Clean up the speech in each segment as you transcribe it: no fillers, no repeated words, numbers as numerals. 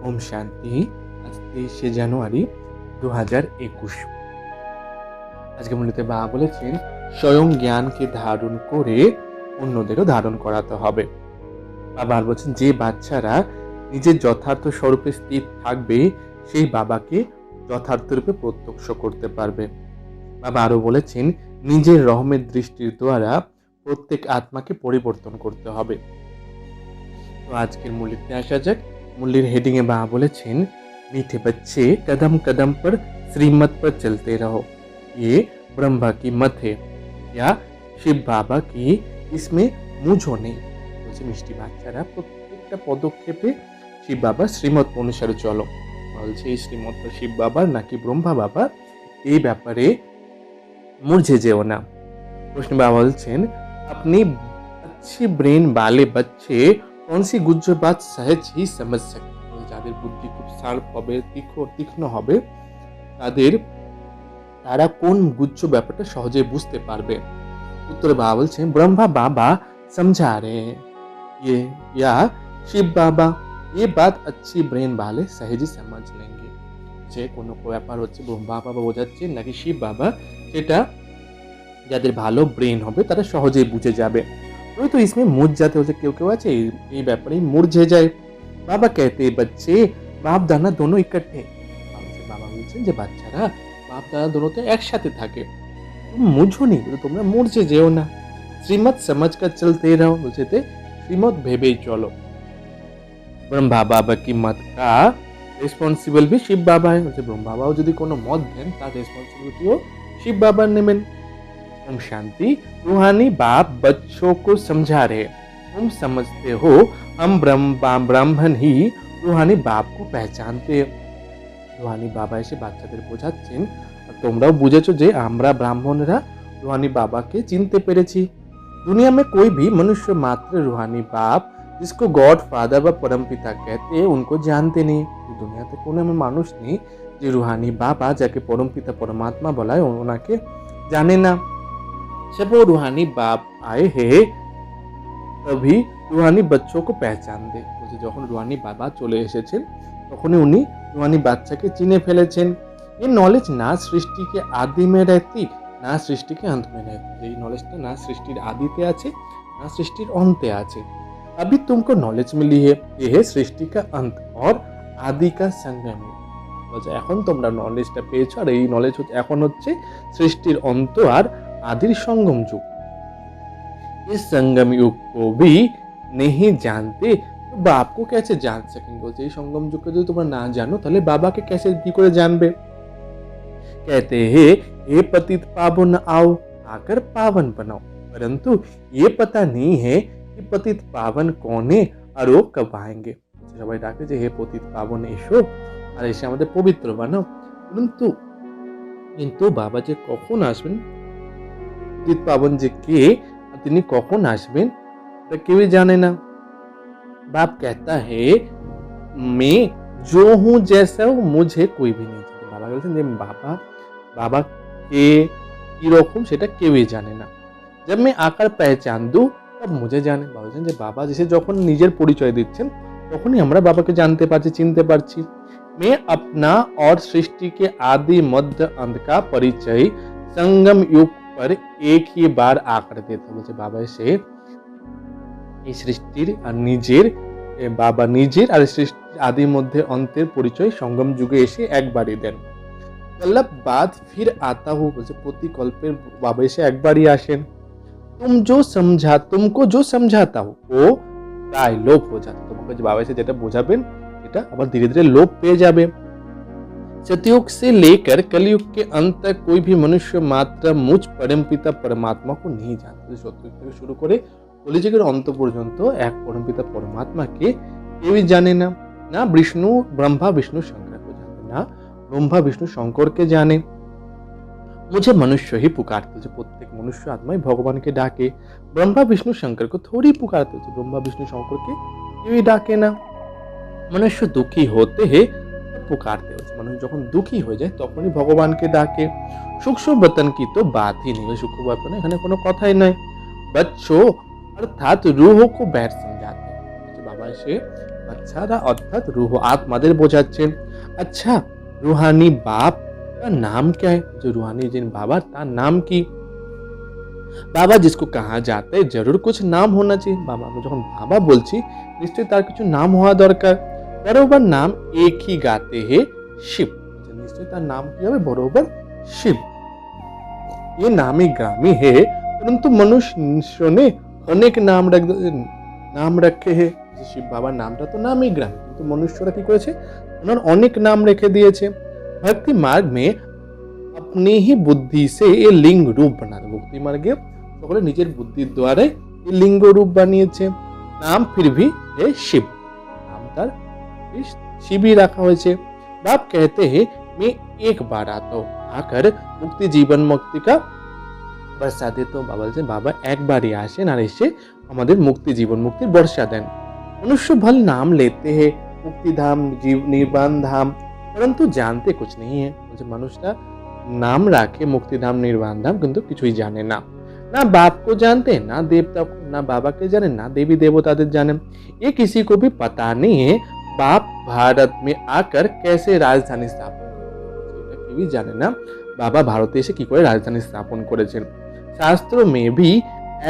ওম শান্তি। আজ 23শে জানুয়ারি 2021। আজকে মূলত বাবা বলেছেন স্বয়ং জ্ঞানকে ধারণ করে অন্যদেরও ধারণ করাতে হবে। বাবা আর বলছেন যে বাচ্চারা নিজের যথার্থ স্বরূপে স্থির থাকবে সেই বাবাকে যথার্থ রূপে প্রত্যক্ষ করতে পারবে। বাবা আরো বলেছেন নিজের রহমের দৃষ্টির দ্বারা প্রত্যেক আত্মাকে পরিবর্তন করতে হবে। তো আজকের মূল্যতে আসা যাক। মূল্যের হেডিং এ বাবা বলেছেন मीठे बच्चे कदम कदम पर श्रीमत पर चलते रहो, ये ब्रह्मा की मत है या शिव बाबा की इसमें मुझो নেই। বলছে মিষ্টি বাচ্চারা প্রত্যেকটা পদক্ষেপে শিব বাবা শ্রীমত অনুসারে চলো। বলছে এই শ্রীমত শিব বাবার নাকি ব্রহ্মা বাবা, এই ব্যাপারে মুরঝে যেও না। প্রশ্ন বাবা বলছেন अपनी अच्छी ब्रेन वाले बच्चे कौन सी गुज्जर बात सहज ही समझ सकते। যাদের বুদ্ধি খুব শার্প হবে, তীক্ষ্ণ হবে, তারা কোন গুচ্ছ ব্যাপারটা সহজে বুঝতে পারবে। উত্তরে বাবা বলছেন ব্রহ্মা বাবা समझा रहे हैं ये या शिव बाबा ये बात अच्छी ब्रेन वाले सहज ही समझ लेंगे। যে কোনো ব্যাপার হচ্ছে ব্রহ্মা বাবা বোঝাচ্ছেন নাকি শিব বাবা, সেটা যাদের ভালো ব্রেন হবে তারা সহজেই বুঝে যাবে। ওই তো इसमें মুঝ जाते হচ্ছে কেউ আছে এই ব্যাপারে মুরঝে যায়। বাবা कहते बच्चे बाप दाना दोनों इकट्ठे। বাবা বলছেন যে বাচ্চারা বাপ দাদা দোনোতে একসাথে থাকে, মুঝো নেই, তোমরা মুরঝে যেও না। শ্রীমত समझ कर चलते रहो, বলছে শ্রীমত ভেবেই চলো। ব্রহ্মা বাবা কি মত কা রেসপন্সিবল भी শিব বাবা है। বলছে ব্রহ্মা বাবাও যদি কোনো মত দেন তার রেসপন্সিবিলিটিও শিব বাবা নেবেন। ओम शांति। रूहानी बाप बच्चों को समझा रहे, तुम समझते हो हम ब्राह्मण ही रूहानी बाप को पहचानते। रूहानी बाबा এসে বাচ্চাদের বোঝাচ্ছেন তোমরাও বুঝেছো যে আমরা ব্রাহ্মণরা रूहानी बाबा के चिनते পেরেছি। दुनिया में कोई भी मनुष्य मात्र रूहानी बाप जिसको गॉड फादर व परमपिता कहते हैं उनको जानते नहीं। দুনিয়াতে কোনো এমন মানুষ নেই যে रूहानी बाबा যাকে পরমপিতা পরমাত্মা বলা হয় ওনাকে জানে না। जब वो रूहानी बाप आए हैं तभी रूहानी बच्चों को पहचान दे। যখন রুহানি বাবা চলে এসেছেন তখনই উনি রুহানি বাচ্চাকে চিনে ফেলেছেন। ये नॉलेज ना सृष्टि के आदि में रहती ना सृष्टि के अंत में रहती। এই নলেজটা না সৃষ্টির আদিতে আছে না সৃষ্টির অন্তে আছে। अभी तुमको नॉलेज मिली है, ये है सृष्टि का अंत और आदि का संगम। এখন তোমরা নলেজটা পেয়েছো আর এই নলেজ এখন হচ্ছে সৃষ্টির অন্ত আর आदिर संगम युग। इस संगम युग को भी नहीं जानते तो बाप को कैसे जान सकेंगे। বলছে এই संगम युग को যদি তোমরা না জানো তাহলে বাবাকে कैसे কি করে জানবে। कहते हैं ये पतित पावन आओ आकर पावन बनाओ, परंतु ये पता नहीं है कि पतित पावन कौन है और वो कब आएंगे। সবাই ডাকে যে হে পতিত পাবন এসো আর এসে আমাদের পবিত্র বানাও, কিন্তু বাবা যে কখন আসবেন, পতিত পাবন যে কে আর তিনি কখন আসবেন তা কেউই জানে না। बाप कहता है मैं जो हूँ जैसा हूँ मुझे कोई भी नहीं जानता। বাবা বলছেন যে বাবা কে কি রকম সেটা কেউই জানে না। जब मैं आकर पहचान दूं तब मुझे जाने। বাবা বলছেন যে বাবা এসে যখন নিজের পরিচয় দিচ্ছেন তখনই আমরা বাবাকে জানতে পারছি, চিনতে পারছি। मैं अपना और सृष्टि के आदि मध्य अंत का परिचय संगम युग पर एक ही बार आकर देता। বলছে বাবা এসে এই সৃষ্টির আর নিজের আর সৃষ্টির আদির মধ্যে অন্তের পরিচয় সঙ্গম যুগে এসে একবারই দেন। কল্প বাদ ফির আতা হু। বলছে প্রতি কল্পের বাবা এসে একবারই আসেন। तुमको जो समझाता हूँ वो প্রায় লোপ হয়ে যাবে। তোমাকে যে বাবা এসে যেটা বোঝাবেন এটা আবার ধীরে ধীরে লোপ পেয়ে যাবে। सतयुग से लेकर कलयुग के अंत तक कोई भी मनुष्य मात्र मुझ परमपिता परमात्मा को नहीं जानता। सतयुग থেকে শুরু করে কলিযুগের অন্ত পর্যন্ত এক পরমপিতা পরমাত্মাকে কেউই জানে না। না ব্রহ্মা বিষ্ণু শঙ্করকে জানে না, ব্রহ্মা বিষ্ণু শঙ্করকে জানে। मुझे मनुष्य ही पुकारते হচ্ছে প্রত্যেক মনুষ্য আত্মাই ভগবানকে ডাকে। ব্রহ্মা বিষ্ণু শঙ্করকে থোড়ি पुकारते হচ্ছে ব্রহ্মা বিষ্ণু শঙ্করকে কেউই ডাকে না। মনুষ্য দুঃখী হতে হে पुकारते হচ্ছে মানুষ যখন দুঃখী হয়ে যায় তখনই ভগবানকে ডাকে। সূক্ষ্ম বতন কি তো বাতই নেই। সূক্ষ্ম বতন এখানে কোনো কথাই নাই। बच्चों अर्थात रूहों को बैठ समझाते। বাবা এসে বাচ্চারা অর্থাৎ রুহ আত্মাদের বোঝাচ্ছেন। আচ্ছা, রুহানি বাপ का नाम क्या है? जो रूहानी जिन बाबा তার নাম কি? বাবা जिसको कहा जाता है जरूर कुछ नाम होना चाहिए। বাবা, আমি যখন বাবা বলছি নিশ্চয়ই তার কিছু নাম হওয়া দরকার। बरोबर नाम एक ही गाते हैं शिव। নিশ্চয়ই তার নাম কি হবে? बरोबर शिव। ये नामी ग्रामी है परंतु मनुष्य ने अनेक নাম रखे हैं। শিব বাবার নামটা তো নামি গ্রামী, কিন্তু মনুষ্যরা কি করেছে? ওনার অনেক নাম রেখে দিয়েছে। भक्ति मार्ग में अपनी ही बुद्धि से ये लिंग रूप बना दे। भक्ति मार्गे সকলে নিজের বুদ্ধির দ্বারা এই লিঙ্গ রূপ বানিয়েছে। নাম फिर भी है शिव। নাম তার শিবই রাখা হয়েছে। बाप कहते हैं मैं एक बार आता हूँ आकर मुक्ति जीवन मुक्ति का बरसा देता हूँ। बाबा বলছেন বাবা একবারই আসেন আর এসে আমাদের মুক্তি জীবন মুক্তির বর্ষা দেন। मनुष्य भल नाम लेते हैं मुक्ति धाम जीव निर्वाण धाम परंतु जानते कुछ नहीं है। মানুষরা नाम राखे मुक्तिधाम निर्वाण धाम किंतु কিছুই জানে না। ना बाप को जानते ना देवता को, ना बाबा के जाने ना देवी देवताদের जाने। ये किसी को भी पता नहीं है बाप भारत में आकर कैसे राजधानी स्थापन এটা কেউই জানে না বাবা ভারতে এসে কি করে রাজধানী স্থাপন করেছেন। शास्त्रों में भी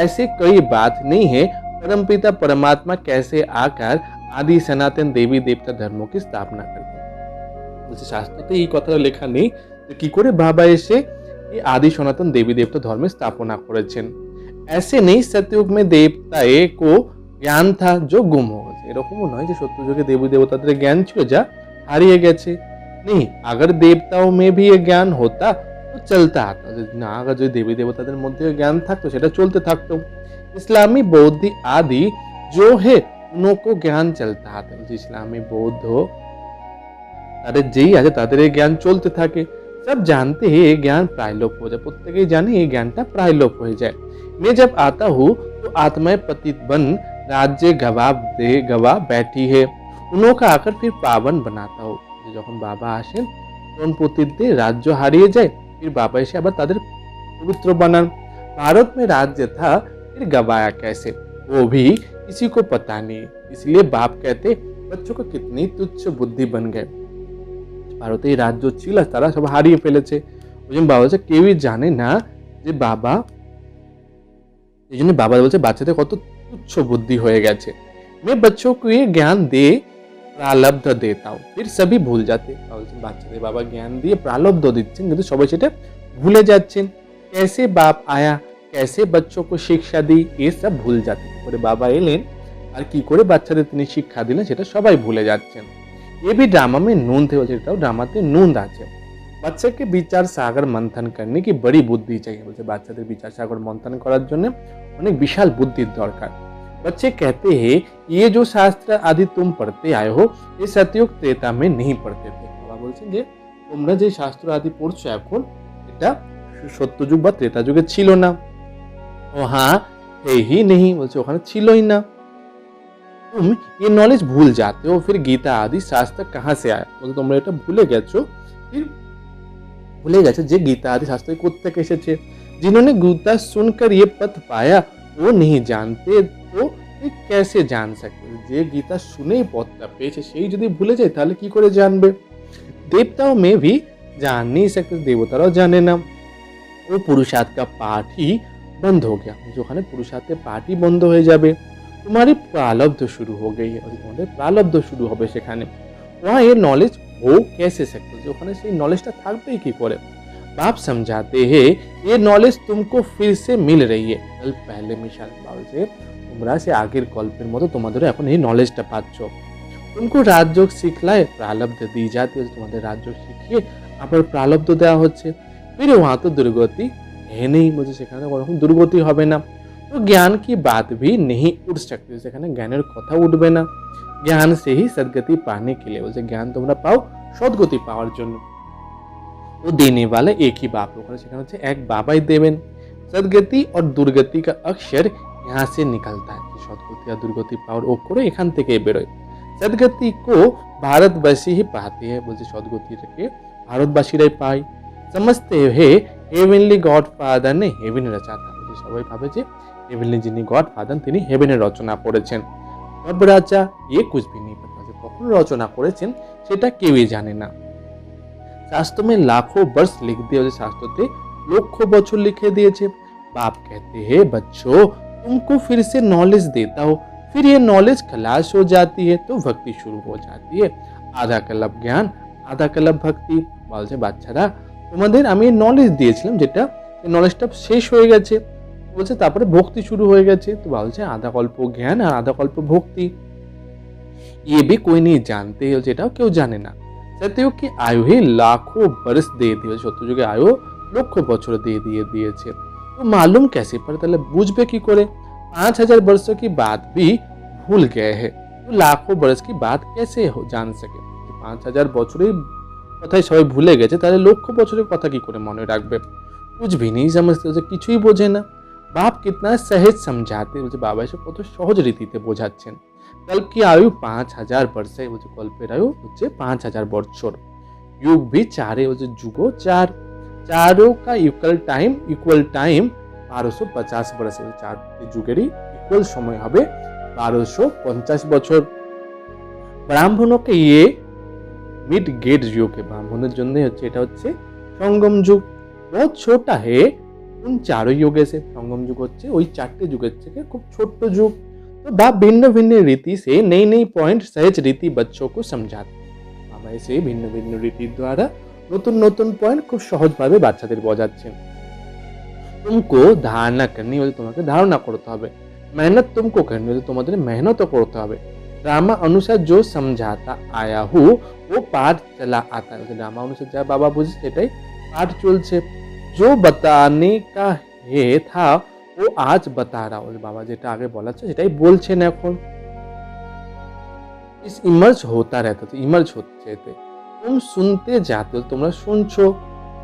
ऐसे कई बात नहीं है परमपिता परमात्मा कैसे आकर आदि सनातन देवी देवता धर्मों की स्थापना करते हैं। শাস্ত্রতে এই কথাটা লেখা নেই যে কি করে বাবা এসে এই আদি সনাতন দেবী দেবতা ধর্মের স্থাপনা করেছেন। ऐसे नहीं सतयुग में देवताए को ज्ञान था जो गुम हो गया। এরকমও নয় যে সত্যযুগে দেবী দেবতাদের জ্ঞান ছিল যা হারিয়ে গেছে। नहीं, अगर देवताओं में भी ये ज्ञान होता तो चलता आता না, अगर যদি দেবী দেবতাদের মধ্যে জ্ঞান থাকতো সেটা চলতে থাকতো। इस्लामी बौद्ध आदि जो है उनको ज्ञान चलता आता। इस्लामी बौद्ध তাদের যেই আছে তাদের এই জ্ঞান চলতে থাকে। সব জানতে हैं ये ज्ञान प्रायलोप हो जाए। প্রত্যেকেই জানে এই জ্ঞানটা प्रायलोप হয়ে যায়। मैं जब आता हूँ तो आत्माएं पतित बन राज्य गवा बैठी है उनका आकर फिर पावन बनाता हूँ। যখন বাবা আসেন তখন পতিতদের রাজ্য হারিয়ে যায়, फिर বাবা এসে আবার তাদের পবিত্র বানান। भारत में राज्य था फिर गवाया कैसे वो भी किसी को पता नहीं। इसलिए बाप कहते बच्चों को कितनी तुच्छ बुद्धि बन गए। ভারতে এই রাজ্য ছিল তারা সব হারিয়ে ফেলেছে। ওই জন্য বাবা বলছে কেউই জানে না যে বাবা, এই জন্য বাবা বলছে বাচ্চাদের কত তুচ্ছ বুদ্ধি হয়ে গেছে। मैं बच्चों को ये ज्ञान दे प्रालब्ध देता हूँ फिर सभी भूल जाते। বাচ্চাদের বাবা জ্ঞান দিয়ে প্রালব্ধ দিচ্ছেন কিন্তু সবাই সেটা ভুলে যাচ্ছেন। कैसे बाप आया कैसे बच्चों को शिक्षा दी ये सब भूल जाते। করে বাবা এলেন আর কি করে বাচ্চাদের তিনি শিক্ষা দিলেন সেটা সবাই ভুলে যাচ্ছেন। ये भी ड्रामा में नून थे, এটাও ড্রামাতে নুন আছে। বাচ্চা के विचार सागर मंथन करने की बड़ी बुद्धि चाहिए। বলছে বাচ্চাদের বিচার সাগর মন্থন করার জন্য অনেক বিশাল বুদ্ধির দরকার। बच्चे कहते हैं ये जो शास्त्र आदि तुम पढ़ते आए हो ये सतयुग त्रेता में नहीं पढ़ते थे। বাবা বলছেন যে তোমরা যে শাস্ত্র আদি পড়ছো এখন এটা সত্যযুগ বা ত্রেতা যুগে ছিল না। ও হ্যাঁ है ही नहीं, বলছে ওখানে ছিলই না। तुम ये नॉलेज भूल जाते हो फिर गीता आदि शास्त्र कहाँ से आया। বলতে তোমরা এটা ভুলে গেছো, फिर ভুলে গেছে যে গীতা আদি শাস্ত্র কোথা থেকে এসেছে। जिन्होंने गीता सुनकर ये पथ पाया वो नहीं जानते तो ये कैसे जान सकते। যে গীতা শুনেই পথটা পেয়েছে সেই যদি ভুলে যায় তাহলে কি করে জানবে। देवताओं में भी जान नहीं सकते, देवताराও জানে না। वो पुरुषार्थ का पाठ ही बंद हो गया। जो ওখানে পুরুষার্থের পাঠ ही বন্ধ হয়ে যাবে। तुम्हारी प्रालब्ध शुरू हो गई है, তোমাদের প্রালব্ধ শুরু হবে সেখানে। वहाँ ये नॉलेज हो कैसे सकते, যে ওখানে সেই নলেজটা থাকবেই কি করে। बाप समझाते हैं ये नॉलेज तुमको फिर से मिल रही है कल पहले मिशाल বলছে তোমরা সে আগের গল্পের মতো তোমাদেরও এখন এই নলেজটা পাচ্ছ। तुमको राजयोग सिखलाए प्रालब्ध दी जाती है, তোমাদের রাজযোগ শিখিয়ে আবার প্রালব্ধ দেওয়া হচ্ছে। फिर वहाँ तो दुर्गति है नहीं, বলছে সেখানে কোনো দুর্গতি হবে না। तो ज्ञान की बात भी नहीं उठ सकती, সেখানে জ্ঞানের কথা উঠবে না। ज्ञान से ही सदगति पाने के लिए, বলছে জ্ঞান তোমরা পাও সদ্গতি পাওয়ার জন্য। वो देने वाला एक ही बाप होगा, সেখানে হচ্ছে এক বাবাই দেবেন। सदगति और दुर्गति का अक्षर यहाँ से निकलता है। সদ্গতি আর দুর্গতি পাওয়ার অক্ষর এখান থেকে বেরোয়। सदगति को भारतवासी ही पाते हैं, বলছে সদ্গতিটাকে ভারতবাসীরাই পায়। समझते हैं हेवनली गॉड फादर ने हेवन रचा था, বলছে সবাই ভাবে যে হেভেনলি যিনি গড ফাদার তিনি হেভেনের রচনা করেছেন। अब राजा ये कुछ भी नहीं पता, কখন রচনা করেছেন সেটা কেউই জানে না। शास्त्रों में लाखों वर्ष लिख दिए, शास्त्रों लाखों बच्चों लिखे दिए थे। बाप कहते हैं बच्चों तुमको फिर से नॉलेज देता हो, फिर ये नॉलेज खलास हो जाती है तो भक्ति शुरू हो जाती है। आधा कलप ज्ञान आधा कलप भक्ति। বলছে বাচ্চারা তোমাদের আমি নলেজ দিয়েছিলাম, যেটা নলেজটা শেষ হয়ে গেছে, বলছে তারপরে ভক্তি শুরু হয়ে গেছে। তো বলছে আধা কল্প জ্ঞান আর আধা কল্প ভক্তি। ये भी कोई नहीं जानते, যেটাও কেউ জানে না। सतयुग की आयु ही लाखों बरस दे दिए, सत्ययुगे आयु लक्ष बछर दे दिए। तो मालूम कैसे पर তাহলে বুঝবে কি করে? 5000 वर्षों की बात भी भूल गए हैं, तो लाखों बरस की बात कैसे जान सके? 5000 বছরের কথাই সবাই ভুলে গেছে, তাহলে লক্ষ বছরের কথা কি করে মনে রাখবে? कुछ भी नहीं समझते, কিছুই বোঝে না। বাপ कितना सहज समझाते, বলছে বাবা এসে কত সহজ রীতিতে বোঝাচ্ছেন। कल्प की आयु 5000 वर्ष है, कल्पेर आयु হচ্ছে 5000 বছর। युग भी चार है, जुगो चार, चारों का इक्वल टाइम 1250 वर्ष है, चारটি যুগেরই ইকুয়াল সময় হবে 1250 বছর। ব্রাহ্মণকে ये मिड गेट युग है, ব্রাহ্মণের জন্য হচ্ছে এটা হচ্ছে সঙ্গম যুগ। बहुत छोटा है उन चारों युगे से, সঙ্গম যুগ হচ্ছে ওই চারটি যুগের থেকে খুব ছোট্ট যুগ। तो बाप भिन्न भिन्न रीति से नई नई पॉइंट सहज रीति बच्चों को समझाते हैं। बाबा ऐसे भिन्न भिन्न रीति द्वारा नतून नतून पॉइंट खूब सहज भावे বাচ্চাদের বোঝাচ্ছেন। तुमको धारणा करनी है, তোমাকে ধারণা করতে হবে। मेहनत तुमको करनी है, তোমাদের मेहनत করতে হবে। ड्रामा अनुसार जो समझाता आया हूँ वो पाठ चला आता है, ड्रामा अनुसार যা বাবা বুঝে সেটাই পাঠ চলছে। जो बताने का है था वो आज बता रहा हूँ, बाबा যেটা আগে বলাচ্ছে সেটাই বলছেন এখন। इस इमर्ज होता रहता, तो इमर्ज होते थे। तुम सुनते जाते हो, তোমরা শুনছো।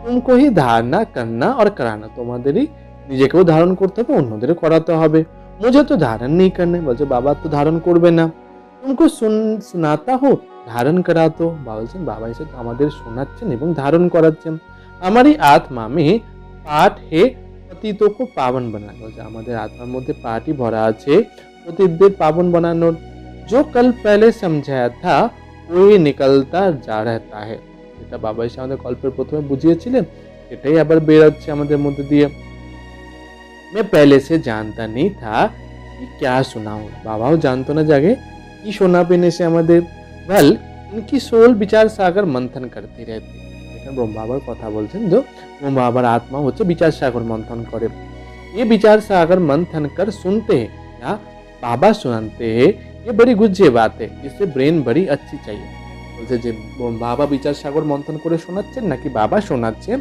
तुमको ही धारणा करना और कराना, তোমাদেরই নিজেকেও ধারণ করতে হবে, অন্যদেরও করাতে হবে। मुझे तो धारण नहीं करना, বলছে বাবা তো ধারণ করবে না। तुमको सुनाता हो ধারণ करातो, বাবা বলছেন বাবা এসে আমাদের শোনাচ্ছেন এবং ধারণ করাচ্ছেন। हमारी आत्मा में पाठ है পতিতোं को पावन बनाना, বলছে আমাদের আত্মার মধ্যে পাঠই ভরা আছে পতিতদের পাবন বানানোর। जो कल पहले समझाया था वही निकलता जा रहता है, যেটা বাবা এসে আমাদের কল্পের প্রথমে বুঝিয়েছিলেন সেটাই আবার বের হচ্ছে আমাদের মধ্যে দিয়ে। मैं पहले से जानता नहीं था कि क्या सुनाऊं, বাবাও জানতো না জাগে কি শোনাবেন এসে আমাদের। बल इनकी सोल विचार सागर मंथन करती रहती, এখানে ব্রহ্ম বাবার কথা বলছেন। जो ব্রহ্ম বাবার আত্মা হচ্ছে বিচার সাগর মন্থন করে। ये विचार सागर मंथन कर सुनते हैं या बाबा सुनाते हैं, ये बड़ी गुज्जे बात है, इससे ब्रेन बड़ी अच्छी चाहिए। বলছে যে বাবা বিচার সাগর মন্থন করে শোনাচ্ছেন নাকি বাবা শোনাচ্ছেন,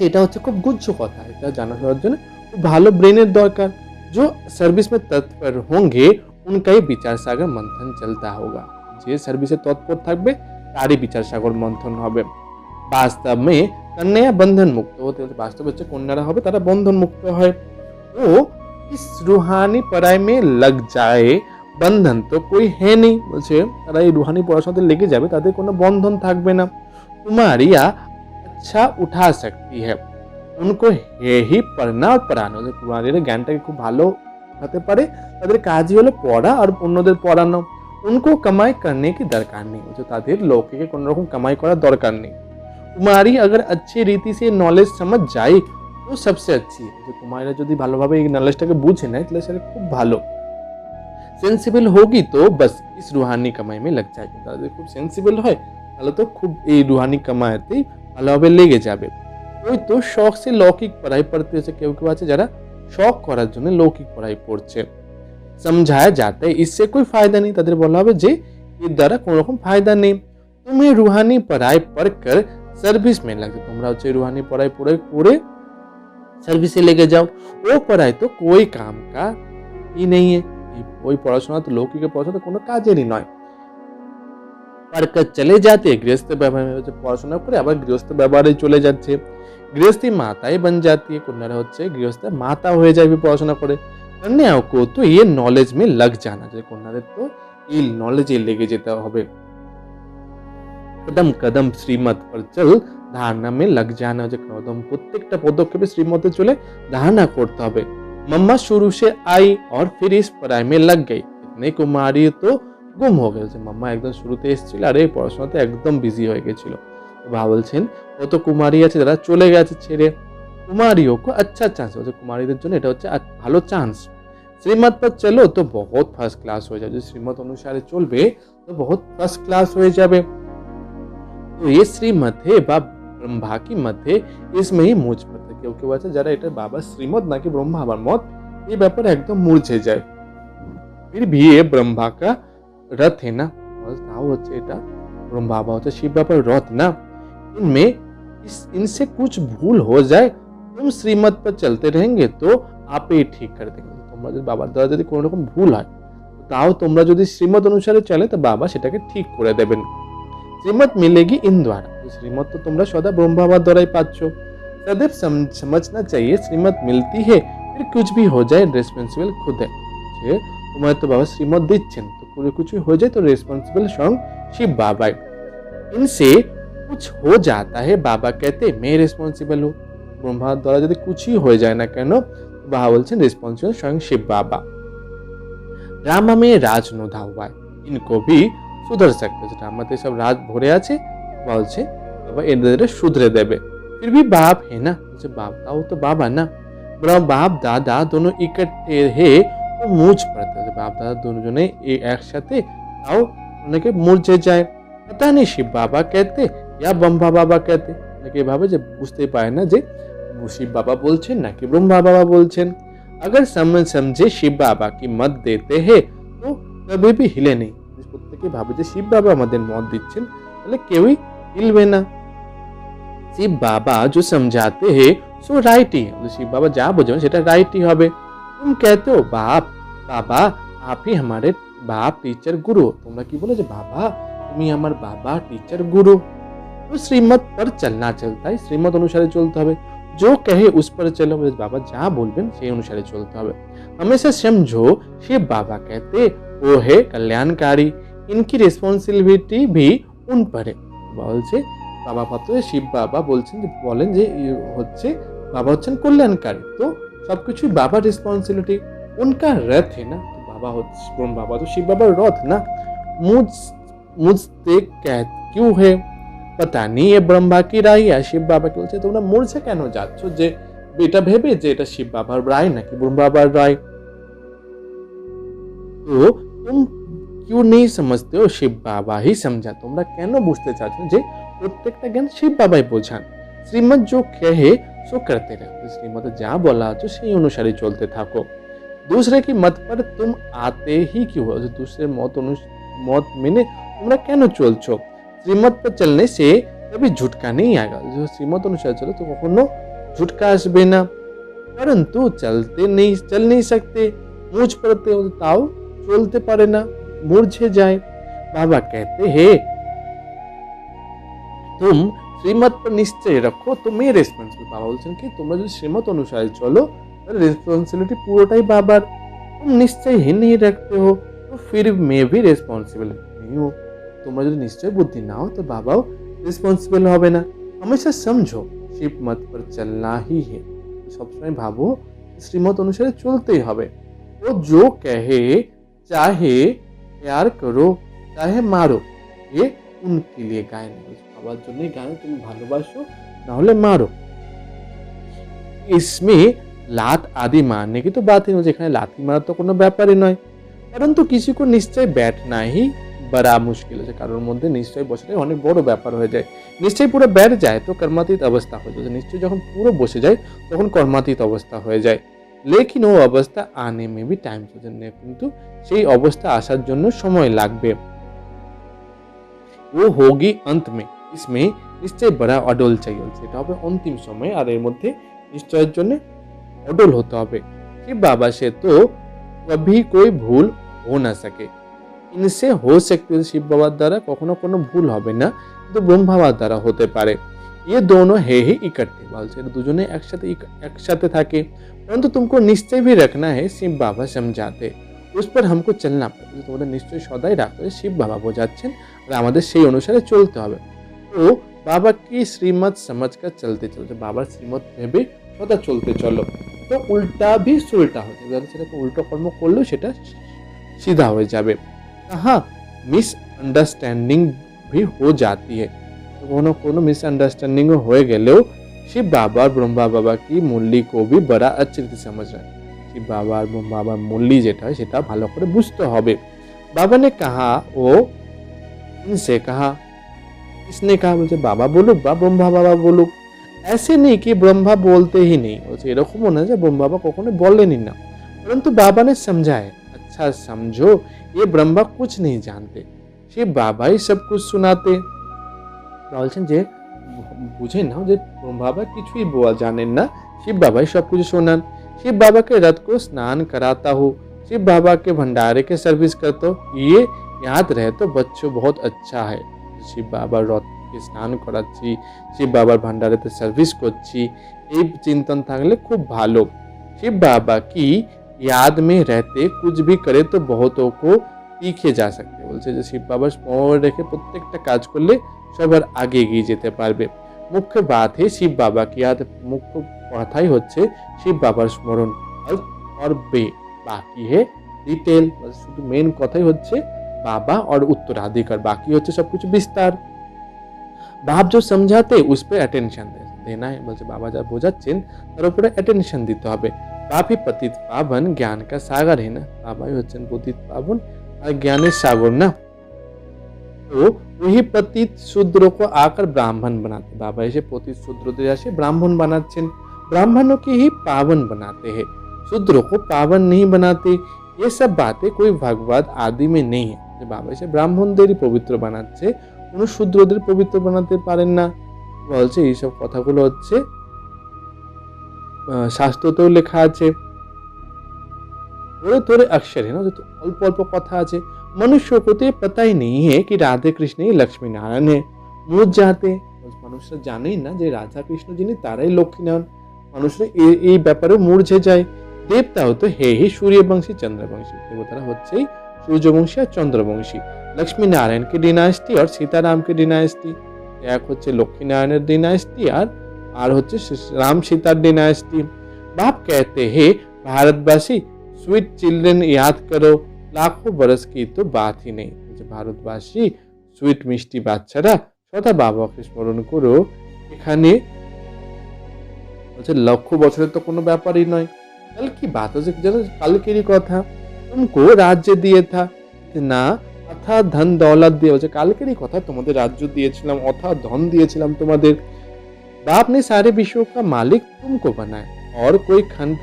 এটা হচ্ছে খুব গুজ্জ কথা। এটা জানা শোনার জন্য খুব ভালো ব্রেনের দরকার। जो सर्विस में तत्पर होंगे उनका ही विचार सागर मंथन चलता होगा, যে সার্ভিসে তৎপর থাকবে তারই বিচার সাগর মন্থন হবে। বাস্তব में कन्या बंधन मुक्त होते, বাস্তব হচ্ছে কন্যারা হবে তারা বন্ধন মুক্ত হয়। ও इस रूहानी पढ़ाई में लग जाए बंधन तो कोई है नहीं, বলছে তারা এই রুহানি পড়াশোনাতে লেগে যাবে তাদের কোনো বন্ধন থাকবে না। কুমারিয়া अच्छा उठा सकती है, उनको है ही पढ़ना और पढ़ाना, কুমারীরা জ্ঞানটাকে খুব ভালো উঠাতে পারে, তাদের কাজই হলো পড়া আর অন্যদের পড়ানো। उनको कमाई करने की दरकार नहीं, বলছে তাদের লৌকিকে কোনো রকম কামাই করার দরকার নেই। কুমারী अगर अच्छी रीति से नॉलेज समझ जाए तो सबसे अच्छी है, কুমারীরা যদি ভালোভাবে এই নলেজটাকে বুঝে নেয় তাহলে সেটা খুব ভালো। সেন্সিবল होगी तो बस इस रूहानी कमाई में लग जाएगी, তাদের খুব সেন্সিবল হয় তাহলে তো খুব এই রুহানি কামাইতেই ভালোভাবে লেগে যাবে। ওই তো শখ সে লৌকিক পড়াই পড়তে হচ্ছে, কেউ কেউ আছে যারা শখ করার জন্য লৌকিক পড়াই পড়ছে। समझाया जाता है इससे कोई फायदा नहीं, তাদের বলা হবে যে এর দ্বারা কোনো রকম ফায়দা নেই। তুমি রুহানি পড়াই পড়कर सर्विस में लग जाओ, তোমরা হচ্ছে রুহানি পড়াই পড়ে পড়ে সার্ভিসে লেগে যাও। ও পড়াই তো कोई काम का ही नहीं है, ওই পড়াশোনা তো লৌকিক পড়াশোনা কোনো কাজেরই নয়। পড়कर চলে যাতে গৃহস্থ ব্যবহার, পড়াশোনা করে আবার গৃহস্থ ব্যবহারে চলে যাচ্ছে। গৃহস্থী মাতাই बन जाती है, কন্যারা হচ্ছে গৃহস্থ মাতা হয়ে যাবে পড়াশোনা করে। कन्याओं को तो ये नॉलेज में लग जाना चाहिए, কন্যাদের তো এই নলেজে লেগে যেতে হবে। कदम कदम श्रीमत पर चल धारणा में लग जाना, যে কদম প্রত্যেকটা পদক্ষেপে শ্রীমতে চলে ধারণা করতে হবে। मम्मा शुरू से आई और फिर इस पढ़ाई में लग गई, इतने कुमारी तो গুম হয়ে গেছে। মাম্মা একদম শুরুতে এসেছিল আর এই পড়াশোনাতে একদম বিজি হয়ে গেছিল। বাবা বলছেন কত কুমারী আছে যারা চলে গেছে ছেড়ে, कुमारियों को अच्छा चांस বলছে কুমারীদের জন্য এটা হচ্ছে ভালো চান্স। শ্রীমত पर चलो तो बहुत ফার্স্ট ক্লাস হয়ে যাবে। যদি শ্রীমত অনুসারে চলবে তো বহুত ফার্স্ট ক্লাস হয়ে যাবে। তো ये শ্রীমত है বা ব্রহ্মা কি মত है इसमें ही মুझ पर কেউ কেউ আছে যারা এটা বাবা শ্রীমত নাকি ব্রহ্মা বাবার মত এই ব্যাপারে একদম মুরঝে যায়। फिर भी ये ब्रह्मा का रथ है ना, তাও হচ্ছে এটা ব্রহ্মা বাবা হচ্ছে শিব বাবার রথ না। इनमें इनसे कुछ भूल हो जाए तुम श्रीमत पर चलते रहेंगे तो आप ही ठीक कर देंगे। তোমরা যদি বাবার দ্বারা যদি কোনো রকম ভুল হয় তাও তোমরা যদি শ্রীমত অনুসারে চলে তো বাবা সেটাকে ঠিক করে দেবেন। শ্রীমত मिलेगी इन द्वारा, श्रीमत तो তোমরা সদা ব্রহ্মা বাবার দ্বারাই পাচ্ছ। सदैव समझना चाहिए श्रीमत मिलती है फिर कुछ भी हो जाए रेस्पॉन्सिबल खुद है। তোমার তো বাবা শ্রীমত দিচ্ছেন তো কোনো কিছু হয়ে যায় তো রেসপন্সিবল স্বয়ং শিব বাবাই। इनसे कुछ हो जाता है बाबा कहते मैं रेस्पॉन्सिबल हूँ। ब्रह्मा द्वारा यदि कुछ ही हो जाए ना কেন বাবা বলছেন রেসপন্সিবল স্বয়ং শিব বাবা। রামা में राज नुधा हुआ है इनको भी सुधर सकते हैं। রামাতে সব রাজ ভরে আছে বলছে বাবা এদের শুধরে দেবে। फिर भी बाप है ना, বলছে বাবাও তো বাবা না। বাপ দাদা दोनों इकट्ठे है तो মুঝ পড়তে है। বাপ দাদা দুজনে একসাথে তাও অনেকে মুরঝে যায়। पता नहीं शिव बाबा कहते या ब्रह्मा बाबा कहते, অনেকে ভাবে যে বুঝতেই পারে না যে শিব বাবা বলছেন নাকি ব্রহ্মা বাবা বলছেন। अगर समझे शिव बाबा की मत देते हैं तो कभी भी हिले नहीं। প্রত্যেকে ভাবে যে শিব বাবা আমাদের মত দিচ্ছেন তাহলে কেউই হিলবে না। শিব বাবা जो समझाते हैं सो राइट ही है, শিব বাবা যা বোঝাবেন সেটা রাইটই হবে। तुम कहते हो बाप बाबा आप ही हमारे बाप टीचर गुरु, তোমরা কি বলে যে বাবা তুমি আমার বাবা टीचर गुरु। तो श्रीमत पर चलना चलता है, श्रीमत अनुसारे चलते হবে। जो कहे उस पर चलो, बाबा যা বলবেন সেই অনুসারে চলতে হবে। हमेशा समझो शिव बाबा कहते वो है कल्याणकारी, इनकी रिस्पॉन्सिबिलिटी भी उन पर है। বলছে বাবা পাত্র শিব বাবা বলছেন যে বলেন যে হচ্ছে বাবা হচ্ছেন কল্যাণকারী, তো সবকিছুই বাবার রেসপন্সিবিলিটি। उनका रथ है ना, तो बाबा হচ্ছে বাবা তো শিব বাবার রথ না। मुझसे क्यों है पता नहीं ये ब्रह्मा की राय या शिव बाबा के বলছে তোমরা মরছে কেন যাচ্ছ যে এটা ভেবে যে এটা শিব বাবার রায় নাকি ব্রহ্মা বাবার রায়। তো तुम क्यों नहीं समझते हो शिव बाबा ही समझा, তোমরা কেন বুঝতে চাচ্ছ যে প্রত্যেকটা জ্ঞান শিব বাবাই বোঝান। শ্রীমত जो कहे सो करते रहो, শ্রীমতে যা বলা আছে সেই অনুসারে চলতে থাকো। दूसरे की मत पर तुम आते ही क्यों हो, दूसरे मत मेने তোমরা কেন চলছো। শ্রীমত पर चलने से कभी झुटका नहीं आएगा, जो শ্রীমত অনুসারে চলো তো কখনো झुटका আসবে না। परंतु चल नहीं सकते मुझ पड़ते हो ताओ চলতে পারে না মুরঝে যায়। बाबा कहते हैं तुम श्रीमत पर निश्चय रखो तो मैं रेस्पॉन्सिबल। बाबा বলছেন কি তোমরা যদি শ্রীমত অনুসারে চলো তাহলে রেসপন্সিবিলিটি পুরোটাই বাবার। तुम निश्चय ही नहीं रखते हो तो फिर मैं भी रेस्पॉन्सिबल नहीं हूँ। তোমরা যদি নিশ্চয় বুদ্ধি নাও তো বাবাও রেসপন্সিবল হবে না। हमेशा समझो शिव मत पर चलना ही है, সবসময় ভাবো শ্রীমত অনুসারে চলতেই হবে। ও जो कहे चाहे प्यार करो चाहे मारो ये उनके लिए गायन, বাবার জন্যই গান, তুমি ভালোবাসো না হলে মারো। इसमें लात आदि मारने की तो बात ही नहीं, যেখানে লাথি মারা তো কোনো ব্যাপারই নয়। परंतु किसी को निश्चय बैठना ही बड़ा मुश्किल है, কারোর মধ্যে নিশ্চয় বসাটাই অনেক বড় ব্যাপার হয়ে যায়। নিশ্চয় পুরো बैठ যায় তো কর্মাতীত অবস্থা হয়ে যায়, নিশ্চয় যখন পুরো বসে যায় তখন কর্মাতীত অবস্থা হয়ে যায়। लेकिन वो अवस्था आने में भी टाइम चाहिए, কিন্তু সেই অবস্থা আসার জন্য সময় লাগবে। वो होगी अंत में, इसमें নিশ্চয় बड़ा अडोल चाहिए, সেটা হবে অন্তিম সময় আর এর মধ্যে নিশ্চয়ের জন্য অডল হতে হবে। শিব বাবা से तो कभी कोई भूल हो ना सके, इनसे हो सकते শিব বাবার দ্বারা কখনো কোনো ভুল হবে না, কিন্তু ব্রহ্মা বাবার দ্বারা হতে পারে। ये दोनों है ही इकट्ठे, বলছে দুজনে একসাথে থাকে। परंतु तुमको निश्चय भी रखना है शिव बाबा समझाते, उस पर हमको चलना पड़े, তোমাদের নিশ্চয় সদাই রাখতে হবে শিব বাবা বোঝাচ্ছেন আর আমাদের সেই অনুসারে চলতে হবে। তো বাবা কি শ্রীমত समझकर चलते चलते, বাবার শ্রীমত ভেবে সদা চলতে চলো। তো উল্টা भी सुलटा हो जाए, সেটা উল্টো কর্ম করলেও সেটা সিধা হয়ে যাবে। कहा मिसअंडरस्टैंडिंग भी हो जाती है। तो कोनो मिसअंडरस्टैंडिंग হয়ে গেলেও শিব বাবা আর ব্রহ্মা বাবা কি মুরলি को भी बड़ा अच्छे से समझ रहे हैं। শিব বাবা আর ব্রহ্মা বাবার মুরলি যেটা হয় সেটা ভালো করে বুঝতে হবে। बाबा ने कहा ओ इनसे कहा, किसने कहा বলছে বাবা বলুক বা ব্রহ্মা বাবা বলুক। ऐसे नहीं कि ब्रह्मा बोलते ही नहीं, বলছে এরকমও না যে ব্রহ্মা বাবা কখনো বলেনই না, परंतु बाबा ने समझाया अच्छा समझो ये ब्रह्मा कुछ नहीं जानते, শিব বাবা ही सब कुछ सुनाते। বলছেন যে বুঝে নাও যে ব্রহ্মা বাবা কিছুই জানেন না, শিব বাবাই সব কিছু শোনান। शिव बाबा के रथ को स्नान कराता हूँ, शिव बाबा के भंडारे के सर्विस करता हूँ, ये याद रहे तो बच्चों बहुत अच्छा है। শিব বাবার রথকে স্নান করাচ্ছি, শিব বাবার ভান্ডারেতে সার্ভিস করছি, এই চিন্তন থাকলে খুব ভালো। শিব বাবা की याद में रहते कुछ भी करे तो बहुतों को तीखे जा सकते। বলছে যে শিব বাবার স্মরণ রেখে প্রত্যেকটা কাজ করলে সবার আগে এগিয়ে যেতে পারবে। মুখ্য বাত হে শিব বাবা কি याद, মুখ্য কথাই হচ্ছে শিব বাবার স্মরণ और बे बाकी है डिटेल, শুধু মেন কথাই হচ্ছে बाबा और उत्तराधिकार, बाकी হচ্ছে সবকিছু বিস্তার। बाप जो समझाते उस पे अटेंशन देना है, বলছে বাবা যা বোঝাচ্ছেন তার উপরে অ্যাটেনশন দিতে হবে। बाप ही पतित पावन ज्ञान का सागर है ना, বাবাই হচ্ছেন পতিত পাবন আর জ্ঞানের সাগর না। তো वही पतित शूद्रों को आकर ब्राह्मण बनाते, बाबा এসে পতিত শূদ্রদের আসে ব্রাহ্মণ বানাচ্ছেন। ब्राह्मणों की ही पावन बनाते हैं, शूद्रों को पावन नहीं बनाते। ये सब बातें कोई भगवत आदि में नहीं है। যে বাবা এসে ব্রাহ্মণদেরই পবিত্র বানাচ্ছে, কোনো শূদ্রদের পবিত্র বানাতে পারেন না। বলছে এইসব কথাগুলো হচ্ছে শাস্ত্রতেও লেখা আছে। थोड़े थोड़े अक्षर है ना, जो अल्प अल्प कथा আছে। मनुष्यों को तो ये पता ही नहीं है कि राधे कृष्ण ही लक्ष्मी नारायण है, मुझ जाते মানুষরা জানেই না যে রাধা কৃষ্ণ যিনি তারাই লক্ষ্মী নারায়ণ। মানুষরা এই ব্যাপারে মূর্ছে যায়। দেবতাও তো হে হি সূর্যবংশী চন্দ্রবংশী, দেবতারা হচ্ছেই সূর্যবংশী আর চন্দ্রবংশী। लक्ष्मी नारायण की डिनास्टी और सीताराम की डिनास्टी, এক হচ্ছে লক্ষ্মী নারায়ণের ডিনাস্টি আর হচ্ছে রাম সীতার ডিনাস্টি। बाप कहते हैं भारतवासी स्वीट चिल्ड्रन याद करो, लाखों बरस की तो बात ही नहीं। ভারতবাসী সুইট মিষ্টি বাচ্চারা সদা বাবাকে স্মরণ করো, এখানে বলছে লক্ষ বছরের তো কোনো ব্যাপারই নয়। কাল কি বাত হচ্ছে যেন কালকেরই কথা। तुमको राज्य दिए था না অথা ধন দৌলত দিয়ে, বলছে কালকেরই কথা, তোমাদের রাজ্য দিয়েছিলাম অথা ধন দিয়েছিলাম তোমাদের। बाप ने सारे विश्व का मालिक तुमको बनाया और कोई खंड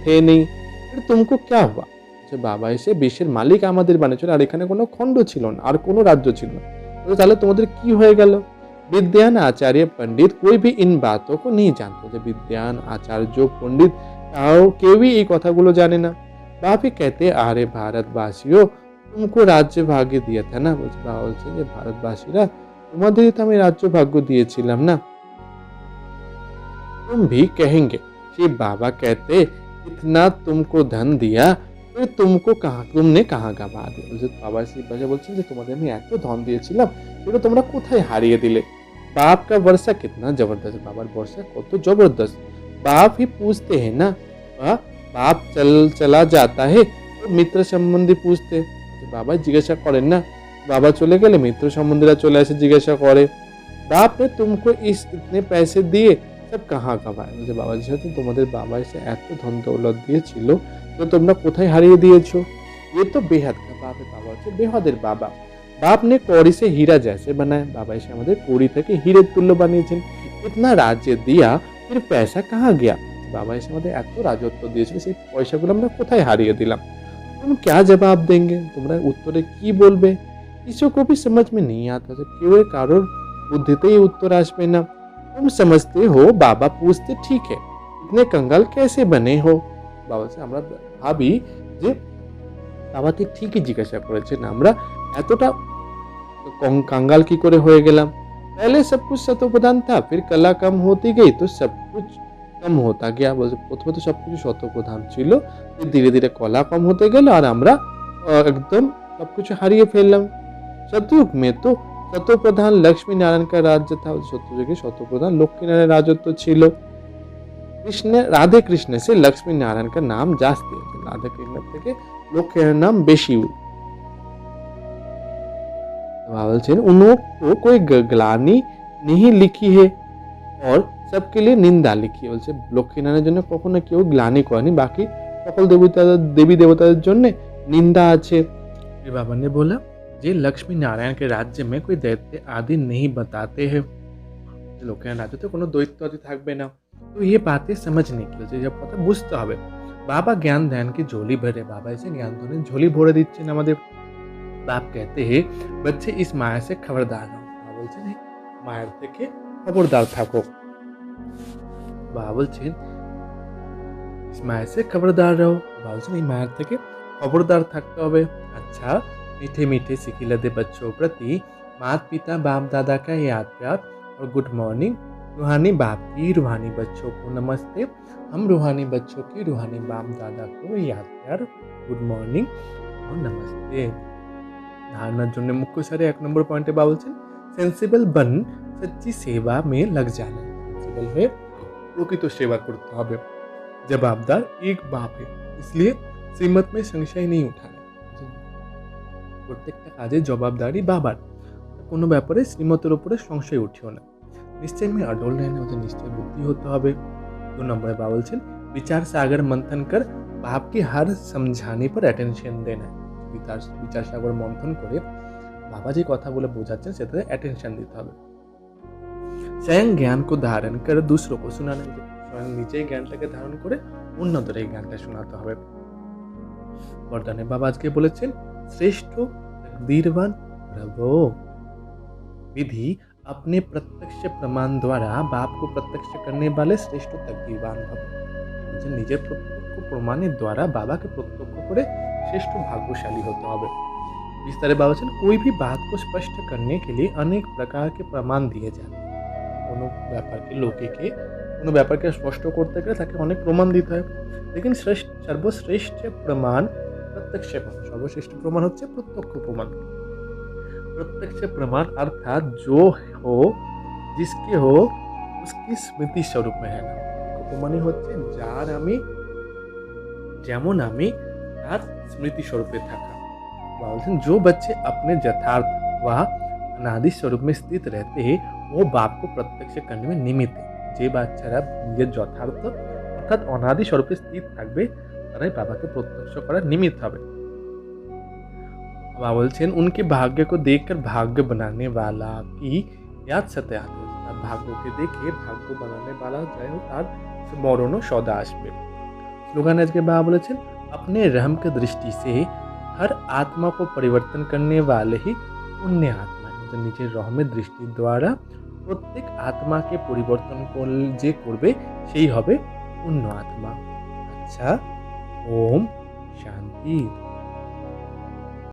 थे नहीं, फिर तुमको क्या हुआ। বাবা এসে বিশ্বের মালিক আমাদের বানিয়েছিল আর এখানে কোনো খণ্ড ছিল না আর কোনো রাজ্য ছিল না, তাহলে তোমাদের কি হয়ে গেল। विद्यान आचार्य पंडित कोई भी इन बातों को नहीं जानते, যে বিদ্যান আচার্য পণ্ডিত তাও কেউই এই কথাগুলো জানে না। बाप ही कहते আরে ভারতবাসীও तुमको राज्य भाग्य दिया था ना, বলছে বাবা বলছে যে ভারতবাসীরা তোমাদেরই তো আমি রাজ্য ভাগ্য দিয়েছিলাম না। तुम भी कहेंगे शिव बाबा कहते इतना तुमको धन दिया फिर तुमने कहाँ गवा दिया। बाबा शिव बाबा বলছেন যে তোমাদের আমি এত ধন দিয়েছিলাম সেটা তোমরা কোথায় হারিয়ে দিলে। बाप का वर्षा कितना जबरदस्त, बाबार वर्षा কত जबरदस्त। बाप ही पूछते हैं ना, बाप चला जाता है तो मित्र संबंधी पूछते, बाबा जिज्ञासा करें ना, बाबा चले गए मित्र संबंधीरा चले आसे जिज्ञासा करे। बाप ने तुमको इतने पैसे दिए सब कहाँ गवाए, मुझे बाबा जी साथ तुम्हारे बाबा से এত ধন দৌলত দিয়েছিল তো তোমরা কোথায় হারিয়ে দিয়েছো। ये तो बेहद का बाप है, बाबा হচ্ছে বেহদের বাবা। बाप ने कौड़ी से हीरा जैसे बनाया, बाबा এসে আমাদের কৌড়ি থেকে হীরের তুল্য বানিয়েছেন। इतना राज्य दिया फिर पैसा कहाँ गया, बाबा এসে আমাদের এত রাজত্ব দিয়েছিল সেই পয়সাগুলো আমরা কোথায় হারিয়ে দিলাম। तुम क्या जवाब देंगे, তোমরা উত্তরে কি বলবে। किसी को भी समझ में नहीं आता, কেউ কারোর বুদ্ধিতেই উত্তর আসবে না। तुम समझते हो बाबा पूछते ठीक है इतने कंगाल कैसे बने हो, বাবা से আমরা ভাবি যে বাবা ঠিকই জিজ্ঞাসা করেছেন আমরা এতটা कंगाल की করে হয়ে গেলাম। पहले सब कुछ शतोप्रधान था फिर कला कम होती गई तो सब कुछ कम होता गया, বলছে প্রথমে তো সবকিছু শতপ্রধান ছিল, ধীরে ধীরে কলা কম হতে গেল আর আমরা একদম সবকিছু হারিয়ে ফেললাম। सतयुग में तो शतप्रधान लक्ष्मी नारायण का राज्य था, सत्ययुगे शतप्रधान लक्ष्मी नारायण राजत्व ছিল। कृष्ण राधे कृष्ण से लक्ष्मी नारायण का नाम जास्ती है, राधे कृष्ण থেকে লক্ষ্মীর নাম বেশি। বাবা বলছেন उनको कोई গ্লানি नहीं लिखी है और सबके लिए निंदा लिखी है। বলছে লক্ষ্মীনারায়ণের জন্য কখনো কেউ গ্লানি করেনি, বাকি সকল देवी দেবতাদের জন্য निंदा আছে। फिर बाबा ने बोला ये लक्ष्मी नारायण के राज्य में कोई दैत्य आदि नहीं बताते हैं। লক্ষ্মীনারায়ণ রাজ্যতে কোনো দৈত্য আদি থাকবে না। तो ये बातें समझने की হচ্ছে যে কথা বুঝতে হবে। बाबा ज्ञान ध्यान की झोली भरे, बाबा ऐसे ज्ञान ध्यान झोली भरे দিচ্ছেন আমাদের। बाप कहते हैं बच्चे इस माया से खबरदार रहो। बाबा বলছেন এই মায়ের থেকে খবরদার থাকো। বাবা বলছেন इस माया से खबरदार रहो। बाबा বলছেন এই মায়ের থেকে खबरदार থাকতে হবে। अच्छा मीठे मीठे सिखिलते बच्चों प्रति माता पिता बाप दादा का याद प्यार और गुड मॉर्निंग। रूहानी बाप की रूहानी बच्चों को नमस्ते। हम रूहानी बच्चों की रूहानी बाप दादा को याद प्यार गुड मॉर्निंग और नमस्ते। धारणाর জন্য মুখ্য সারে 1 নম্বর পয়েন্টে বাবা বলছেন সেন্সিবল बन सच्ची सेवा में लग जाना। सेंसिबल হয়ে প্রকৃত সেবা করতে হবে। जवाबदार एक बाप है, इसलिए श्रीमत में संशय नहीं उठाना। প্রত্যেকটা কাজে জবাবদারি বাবার, কোনো ব্যাপারে শ্রীমতের উপরে সংশয় উঠিও না। निश्चय में अडोल रहना, मुझे निश्चय बुद्धि होते হবে। 2 নম্বরে বাবা বলছেন विचार सागर मंथन कर बाप की हर समझाने पर अटेंशन देना। विचार सागर मंथन করে বাবা যে কথাগুলো বোঝাচ্ছেন সেটাতে অ্যাটেনশন দিতে হবে। स्वयं ज्ञान को धारण कर दूसरों को सुनाना, स्वयं নিজেই জ্ঞানটাকে ধারণ করে অন্যদের এই জ্ঞানটা শোনাতে হবে। বরদানে বাবা আজকে বলেছেন श्रेष्ठ तकदीरवान प्रभो विधि अपने प्रत्यक्ष प्रमाण द्वारा बाप को प्रत्यक्ष करने वाले श्रेष्ठ तकदीरवान भव। নিজের প্রত্যক্ষ প্রমাণের দ্বারা বাবাকে প্রত্যক্ষ করে শ্রেষ্ঠ ভাগ্যশালী হতে হবে। বিস্তারে বাবা বলেছেন कोई भी बात को स्पष्ट करने के लिए अनेक प्रकार के प्रमाण दिए जाते हैं। কোনো ব্যাপারকে লোকেকে কোনো ব্যাপারকে স্পষ্ট করতে গেলে তাকে অনেক প্রমাণ দিতে হয়, लेकिन সর্বশ্রেষ্ঠ প্রমাণ प्रत्यक्ष प्रमाण। सर्वश्रेष्ठ प्रमाण হচ্ছে প্রত্যক্ষ প্রমাণ। प्रत्यक्ष प्रमाण अर्थात जो हो जिसके हो उसकी स्मृति स्वरूप में है ना। প্রমাণই হচ্ছে যার আমি যেমন আমি তার স্মৃতি স্বরূপে থাকা। বলছেন जो बच्चे अपने यथार्थ व अनादि स्वरूप में स्थित रहते हैं वो बाप को प्रत्यक्ष करने में निमित्त है। যে বাচ্চারা নিজের যথার্থ অর্থাৎ অনাদি স্বরূপে স্থিত থাকবে তারাই বাবাকে প্রত্যক্ষ করার নিমিত্ত হবে। बाबा बोलছেন उनके भाग्य को देखकर भाग्य बनाने वाला की याद सते आते। তার ভাগ্যকে দেখে ভাগ্য বানানে वाला যাই হোক তার স্মরণও সদা আসবে। স্লোগান আজকে বাবা বলেছেন अपने रहम की दृष्टि से हर आत्मा को परिवर्तन करने वाले ही पुण्य आत्मा है। নিজের রহমের দৃষ্টির দ্বারা প্রত্যেক আত্মাকে পরিবর্তন যে করবে সেই হবে পুণ্য আত্মা। আচ্ছা, ওম শান্তি।